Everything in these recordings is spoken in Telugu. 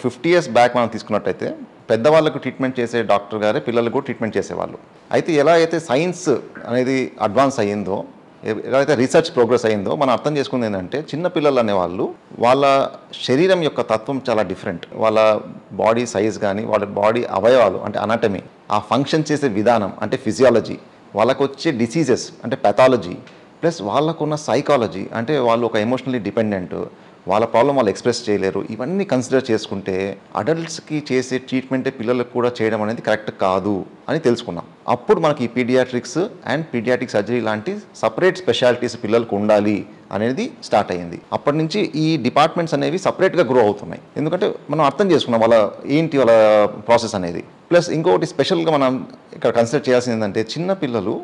50 years బ్యాక్ మనం తీసుకున్నట్టయితే పెద్దవాళ్ళకు ట్రీట్మెంట్ చేసే డాక్టర్ గారే పిల్లలకు ట్రీట్మెంట్ చేసేవాళ్ళు. అయితే ఎలా అయితే సైన్స్ అనేది అడ్వాన్స్ అయ్యిందో, ఎలా అయితే రీసెర్చ్ ప్రోగ్రెస్ అయ్యిందో మనం అర్థం చేసుకుంది ఏంటంటే, చిన్న పిల్లలు అనేవాళ్ళు వాళ్ళ శరీరం యొక్క తత్వం చాలా డిఫరెంట్. వాళ్ళ బాడీ సైజ్ కానీ, వాళ్ళ బాడీ అవయవాలు అంటే అనాటమీ, ఆ ఫంక్షన్ చేసే విధానం అంటే ఫిజియాలజీ, వాళ్ళకు వచ్చే డిసీజెస్ అంటే పెథాలజీ, ప్లస్ వాళ్ళకున్న సైకాలజీ అంటే వాళ్ళు ఒక ఎమోషనల్లీ డిపెండెంట్, వాళ్ళ ప్రాబ్లం వాళ్ళు ఎక్స్ప్రెస్ చేయలేరు. ఇవన్నీ కన్సిడర్ చేసుకుంటే అడల్ట్స్కి చేసే ట్రీట్మెంటే పిల్లలకు కూడా చేయడం అనేది కరెక్ట్ కాదు అని తెలుసుకున్నాం. అప్పుడు మనకి పీడియాట్రిక్స్ అండ్ పీడియాట్రిక్ సర్జరీ లాంటి సపరేట్ స్పెషాలిటీస్ పిల్లలకు ఉండాలి అనేది స్టార్ట్ అయ్యింది. అప్పటి నుంచి ఈ డిపార్ట్మెంట్స్ అనేవి సపరేట్గా గ్రో అవుతున్నాయి. ఎందుకంటే మనం అర్థం చేసుకున్నాం వాళ్ళ ప్రాసెస్ అనేది. ప్లస్ ఇంకొకటి స్పెషల్గా మనం ఇక్కడ కన్సిడర్ చేయాల్సింది ఏంటంటే, చిన్న పిల్లలు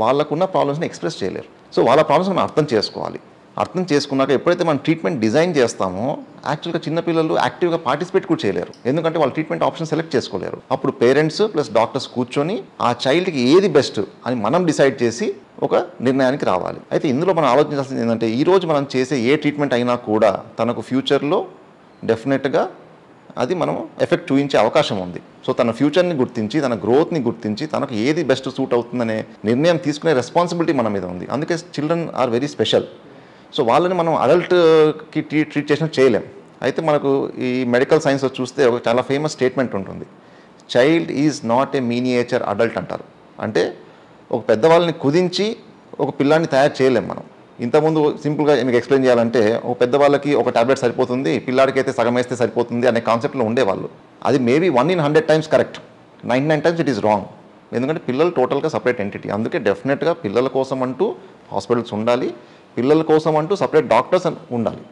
వాళ్ళకున్న ప్రాబ్లమ్స్ని ఎక్స్ప్రెస్ చేయలేరు. సో వాళ్ళ ప్రాబ్లమ్స్ మనం అర్థం చేసుకోవాలి. అర్థం చేసుకున్నాక ఎప్పుడైతే మనం ట్రీట్మెంట్ డిజైన్ చేస్తామో, యాక్చువల్గా చిన్నపిల్లలు యాక్టివ్గా పార్టిసిపేట్ కూడా చేయలేరు. ఎందుకంటే వాళ్ళు ట్రీట్మెంట్ ఆప్షన్ సెలెక్ట్ చేసుకోలేరు. అప్పుడు పేరెంట్స్ ప్లస్ డాక్టర్స్ కూర్చొని ఆ చైల్డ్కి ఏది బెస్ట్ అని మనం డిసైడ్ చేసి ఒక నిర్ణయానికి రావాలి. అయితే ఇందులో మనం ఆలోచించాల్సింది ఏంటంటే, ఈరోజు మనం చేసే ఏ ట్రీట్మెంట్ అయినా కూడా తనకు ఫ్యూచర్లో డెఫినెట్గా అది మనం ఎఫెక్ట్ చూపించే అవకాశం ఉంది. సో తన ఫ్యూచర్ని గుర్తించి, తన గ్రోత్ని గుర్తించి, తనకు ఏది బెస్ట్ సూట్ అవుతుందనే నిర్ణయం తీసుకునే రెస్పాన్సిబిలిటీ మన మీద ఉంది. అందుకే children are very special. So వాళ్ళని మనం అడల్ట్కి ట్రీట్ చేసినా చేయలేం. అయితే మనకు ఈ మెడికల్ సైన్స్లో చూస్తే ఒక చాలా ఫేమస్ స్టేట్మెంట్ ఉంటుంది, child is not a miniature adult అంటారు. అంటే ఒక పెద్దవాళ్ళని కుదించి ఒక పిల్లాన్ని తయారు చేయలేం మనం. ఇంతకుముందు సింపుల్గా మీకు ఎక్స్ప్లెయిన్ చేయాలంటే, ఒక పెద్దవాళ్ళకి ఒక టాబ్లెట్ సరిపోతుంది, పిల్లాడికి అయితే సగం వేస్తే సరిపోతుంది అనే కాన్సెప్ట్లో ఉండేవాళ్ళు. అది maybe 1 in 100 times correct, 99 times it is wrong. ఎందుకంటే పిల్లలు టోటల్గా సపరేట్ ఎంటిటీ. అందుకే డెఫినెట్గా పిల్లల కోసం అంటూ హాస్పిటల్స్ ఉండాలి, పిల్లల కోసం అంటూ సపరేట్ డాక్టర్స్ ఉండాలి.